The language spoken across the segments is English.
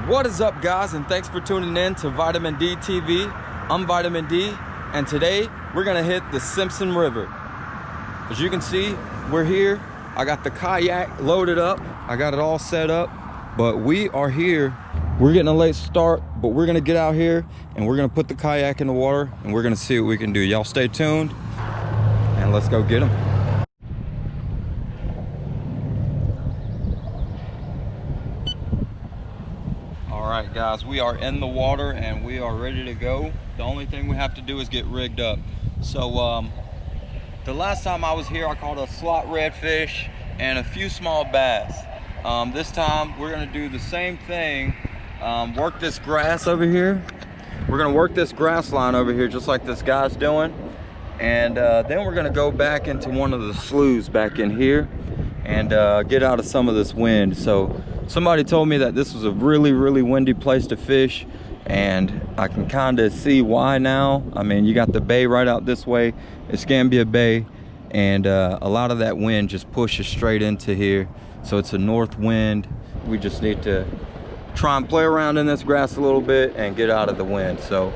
What is up, guys, and thanks for tuning in to Vitamin D TV. I'm Vitamin D, and today we're gonna hit the Simpson River. As you can see, we're here. I got the kayak loaded up. I got it all set up, but we are here. We're getting a late start, but we're gonna get out here and we're gonna put the kayak in the water and we're gonna see what we can do. Y'all stay tuned and let's go get them. All right, guys, we are in the water and we are ready to go. The only thing we have to do is get rigged up. So the last time I was here, I caught a Slough redfish and a few small bass. This time we're gonna do the same thing. Work this grass over here. We're gonna work this grass line over here just like this guy's doing, and then we're gonna go back into one of the sloughs back in here and get out of some of this wind. So somebody told me that this was a really windy place to fish, and I can kind of see why now. I mean, you got the bay right out this way. It's Escambia Bay, and a lot of that wind just pushes straight into here. So it's a north wind. We just need to try and play around in this grass a little bit and get out of the wind. So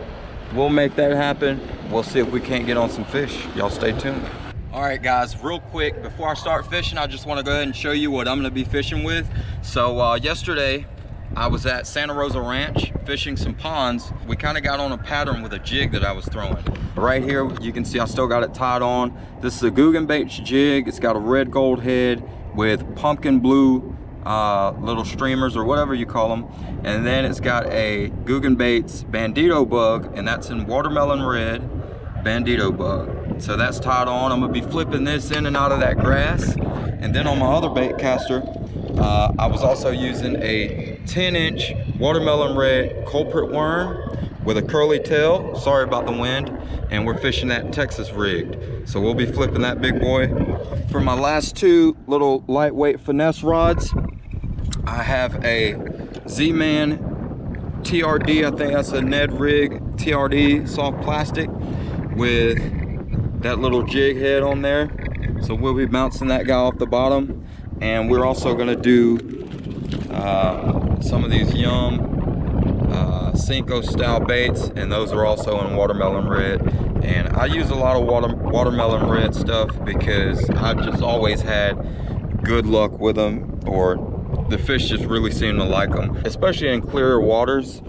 we'll make that happen. We'll see if we can't get on some fish. Y'all stay tuned. All right, guys, real quick, before I start fishing, I just want to go ahead and show you what I'm going to be fishing with. So yesterday I was at Santa Rosa Ranch fishing some ponds. We kind of got on a pattern with a jig that I was throwing. Right here you can see I still got it tied on. This is a Googan Baits jig. It's got a red gold head with pumpkin blue little streamers or whatever you call them, and then it's got a Googan Baits Bandito bug, and that's in watermelon red Bandito bug. So that's tied on. I'm gonna be flipping this in and out of that grass. And then on my other bait caster, I was also using a 10-inch watermelon red culprit worm with a curly tail. Sorry about the wind. And we're fishing that Texas rigged. So we'll be flipping that big boy. For my last two little lightweight finesse rods, I have a Z-Man TRD. I think that's a Ned rig TRD soft plastic with that little jig head on there. So we'll be bouncing that guy off the bottom. And we're also gonna do some of these Yum Cinco style baits, and those are also in watermelon red. And I use a lot of watermelon red stuff because I've just always had good luck with them, or the fish just really seem to like them, especially in clearer waters.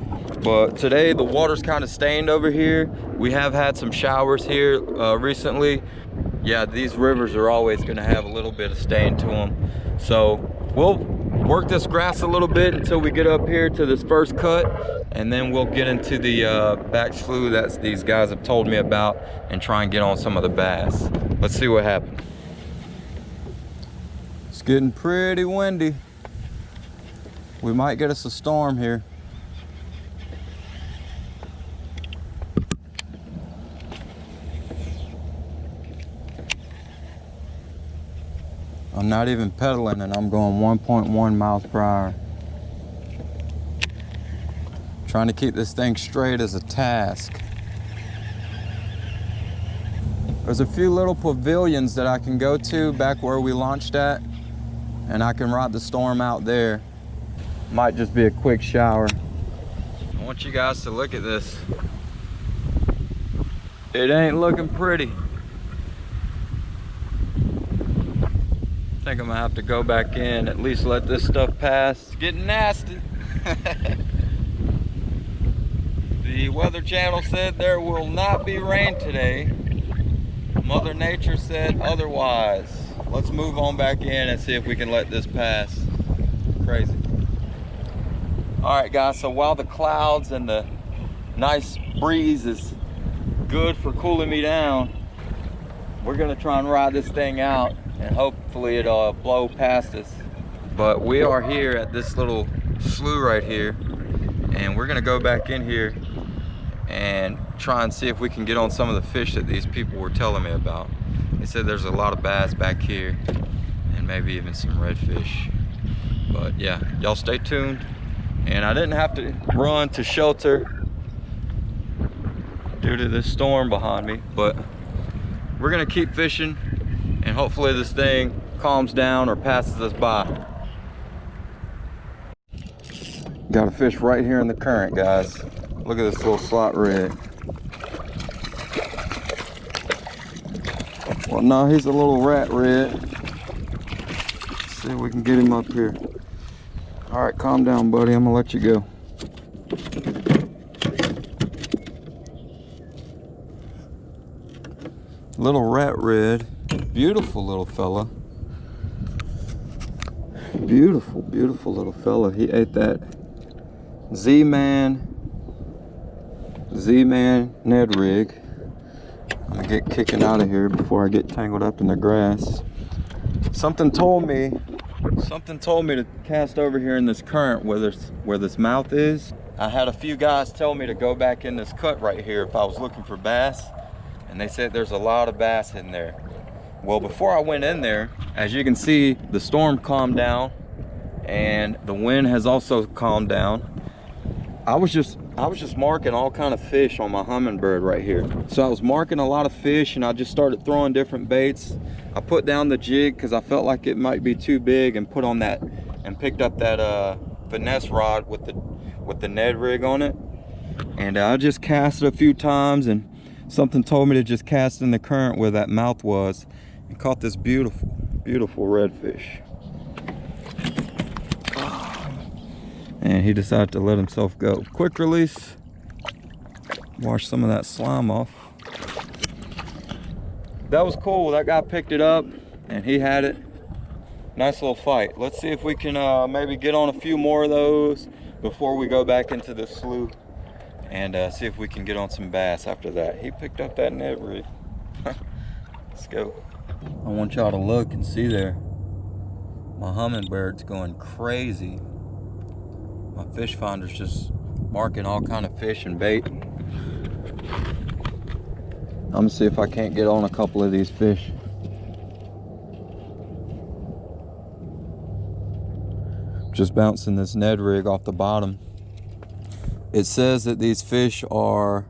But today the water's kind of stained over here. We have had some showers here recently. Yeah, these rivers are always going to have a little bit of stain to them. So we'll work this grass a little bit until we get up here to this first cut, and then we'll get into the back slough that these guys have told me about and try and get on some of the bass. Let's see what happens. It's getting pretty windy. We might get us a storm here. I'm not even pedaling and I'm going 1.1 miles per hour. Trying to keep this thing straight is a task. There's a few little pavilions that I can go to back where we launched at, and I can ride the storm out there. Might just be a quick shower. I want you guys to look at this. It ain't looking pretty. I think I'm gonna have to go back in, at least let this stuff pass. It's getting nasty. The Weather Channel said there will not be rain today. Mother Nature said otherwise. Let's move on back in and see if we can let this pass. Crazy. All right, guys, so while the clouds and the nice breeze is good for cooling me down, we're gonna try and ride this thing out, and hopefully it'll blow past us. But we are here at this little slough right here, and we're gonna go back in here and try and see if we can get on some of the fish that these people were telling me about. They said there's a lot of bass back here and maybe even some redfish. But yeah, y'all stay tuned. And I didn't have to run to shelter due to this storm behind me, but we're gonna keep fishing and hopefully this thing calms down or passes us by. Got a fish right here in the current, guys. Look at this little slot red. Well, no, he's a little rat red. Let's see if we can get him up here. All right, calm down, buddy. I'm gonna let you go. Little rat red. Beautiful little fella. Beautiful, beautiful little fella. He ate that Z-Man Ned rig. I'm gonna get kicking out of here before I get tangled up in the grass. Something told me to cast over here in this current where this mouth is. I had a few guys tell me to go back in this cut right here if I was looking for bass, and they said there's a lot of bass in there. Well, before I went in there, as you can see, the storm calmed down and the wind has also calmed down. I was just marking all kind of fish on my hummingbird right here. So I was marking a lot of fish and I just started throwing different baits. I put down the jig because I felt like it might be too big and put on that and picked up that finesse rod with the Ned rig on it. And I just cast it a few times and something told me to just cast in the current where that mouth was and caught this beautiful, beautiful redfish. And he decided to let himself go. Quick release. Wash some of that slime off. That was cool. That guy picked it up and he had it. Nice little fight. Let's see if we can maybe get on a few more of those before we go back into the slough and see if we can get on some bass after that. He picked up that Ned rig. Let's go. I want y'all to look and see there. My hummingbird's going crazy. My fish finder's just marking all kind of fish and bait. I'm gonna see if I can't get on a couple of these fish. Just bouncing this Ned rig off the bottom. It says that these fish are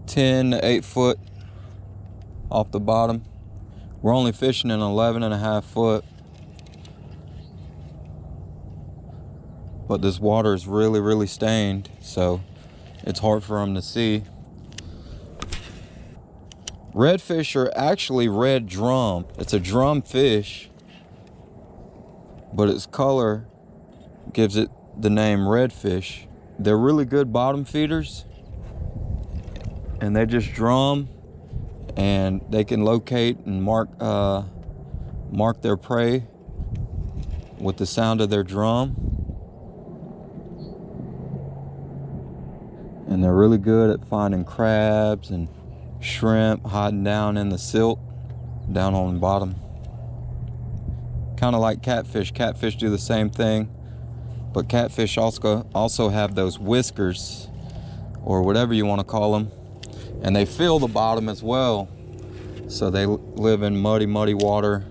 10 to 8 foot off the bottom. We're only fishing in 11.5 foot. But this water is really, really stained, so it's hard for them to see. Redfish are actually red drum. It's a drum fish, but its color gives it the name redfish. They're really good bottom feeders, and they just drum, and they can locate and mark their prey with the sound of their drum. And they're really good at finding crabs and shrimp hiding down in the silt down on the bottom. Kind of like catfish. Catfish do the same thing, but catfish also have those whiskers, or whatever you want to call them, and they feel the bottom as well. So they live in muddy water,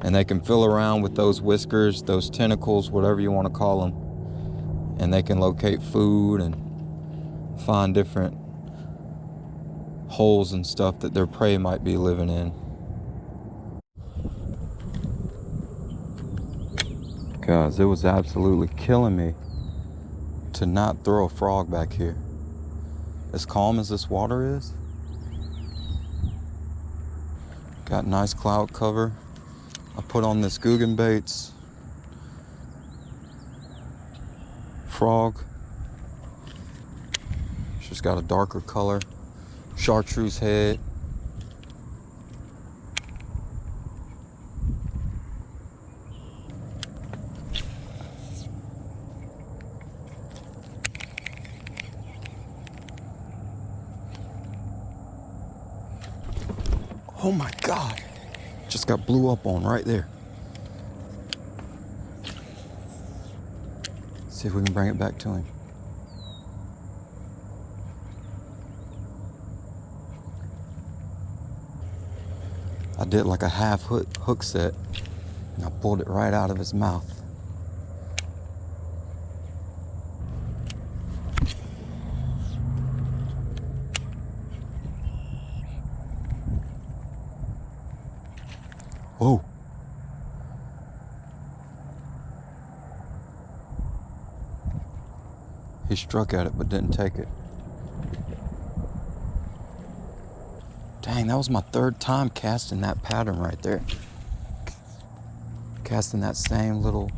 and they can feel around with those whiskers, those tentacles, whatever you want to call them, and they can locate food and find different holes and stuff that their prey might be living in. Guys, it was absolutely killing me to not throw a frog back here. As calm as this water is. Got nice cloud cover. I put on this Guggen baits. Frog. She's got a darker color. Chartreuse head. Oh my God. Just got blew up on right there. See if we can bring it back to him. I did like a half hook set and I pulled it right out of his mouth. Whoa. He struck at it but didn't take it. Dang, that was my third time casting that pattern right there. Casting that same little.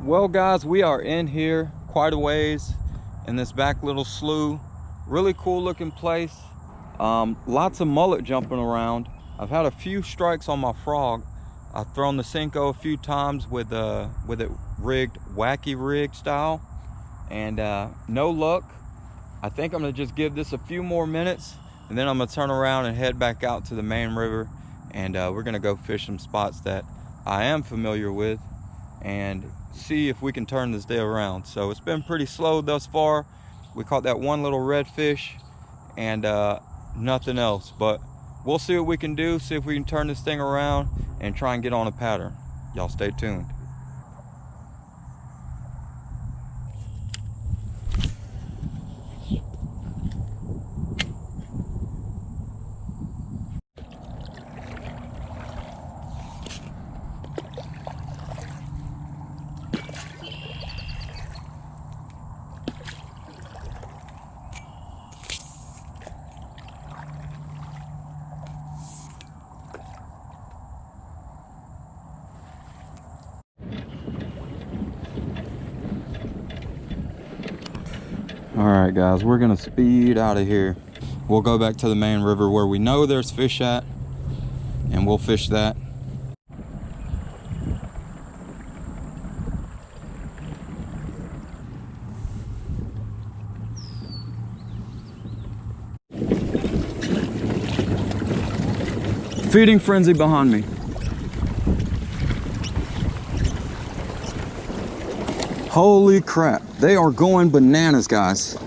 Well guys, we are in here quite a ways in this back little slough. Really cool looking place. Lots of mullet jumping around. I've had a few strikes on my frog. I've thrown the Cinco a few times with it rigged, wacky rig style, and no luck. I think I'm gonna just give this a few more minutes, and then I'm gonna turn around and head back out to the main river, and we're gonna go fish some spots that I am familiar with and see if we can turn this day around. So it's been pretty slow thus far. We caught that one little redfish and nothing else, but we'll see what we can do, see if we can turn this thing around and try and get on a pattern. Y'all stay tuned. All right guys, we're gonna speed out of here. We'll go back to the main river where we know there's fish at, and we'll fish that. Feeding frenzy behind me. Holy crap, they are going bananas, guys.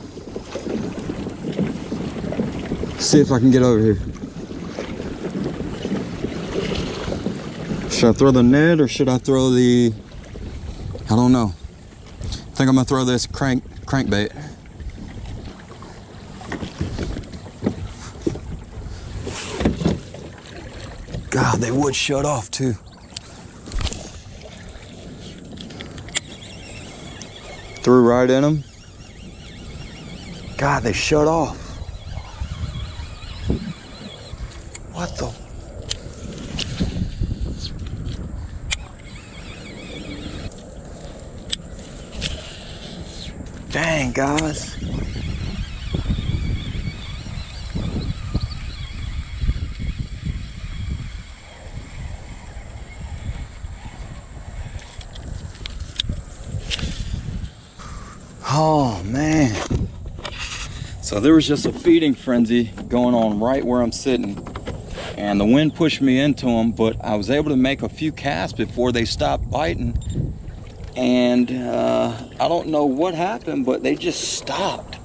See if I can get over here. Should I throw the net or should I throw the, I don't know. I think I'm gonna throw this crankbait. God, they would shut off too. Threw right in them. God, they shut off. What the? Dang, guys. Oh man. So there was just a feeding frenzy going on right where I'm sitting, and the wind pushed me into them, but I was able to make a few casts before they stopped biting. And I don't know what happened, but they just stopped.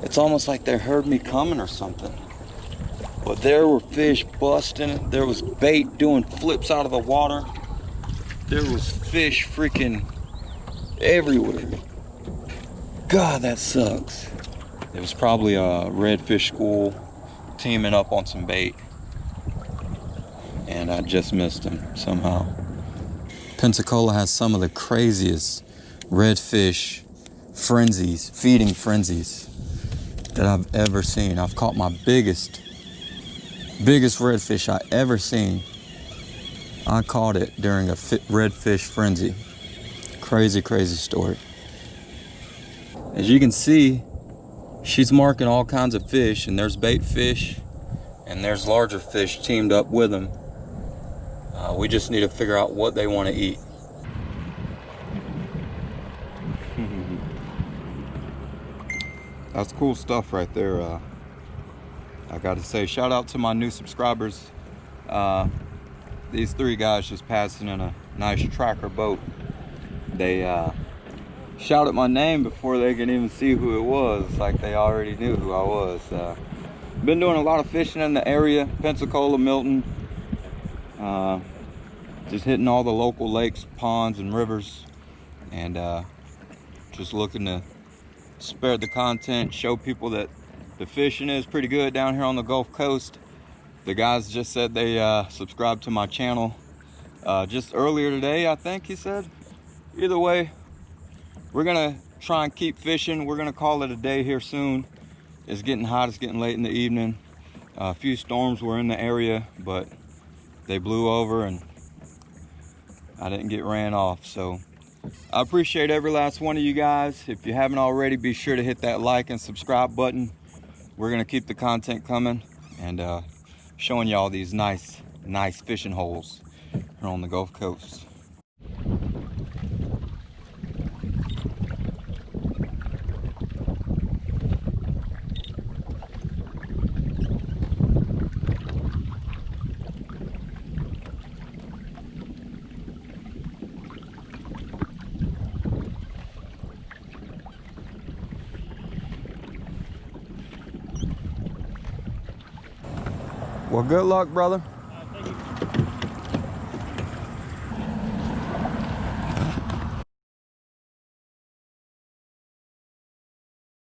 It's almost like they heard me coming or something. But there were fish busting. There was bait doing flips out of the water. There was fish freaking everywhere. God, that sucks. It was probably a Redfish School teaming up on some bait, and I just missed him somehow. Pensacola has some of the craziest redfish frenzies, feeding frenzies that I've ever seen. I've caught my biggest redfish I ever seen. I caught it during a redfish frenzy. Crazy, crazy story. As you can see, she's marking all kinds of fish, and there's bait fish and there's larger fish teamed up with them. We just need to figure out what they want to eat. That's cool stuff right there. I gotta say, shout out to my new subscribers. These three guys just passing in a nice tracker boat. They shouted my name before they could even see who it was, like they already knew who I was. Been doing a lot of fishing in the area, Pensacola, Milton. Just hitting all the local lakes, ponds, and rivers, and just looking to spread the content, show people that The fishing is pretty good down here on the Gulf Coast. The guys just said they subscribed to my channel just earlier today, I think he said. Either way, we're gonna try and keep fishing. We're gonna call it a day here soon. It's getting hot, it's getting late in the evening. A few storms were in the area, but they blew over and I didn't get ran off. So I appreciate every last one of you guys. If you haven't already, be sure to hit that like and subscribe button. We're gonna keep the content coming and showing y'all these nice fishing holes here on the Gulf Coast. Well, good luck, brother.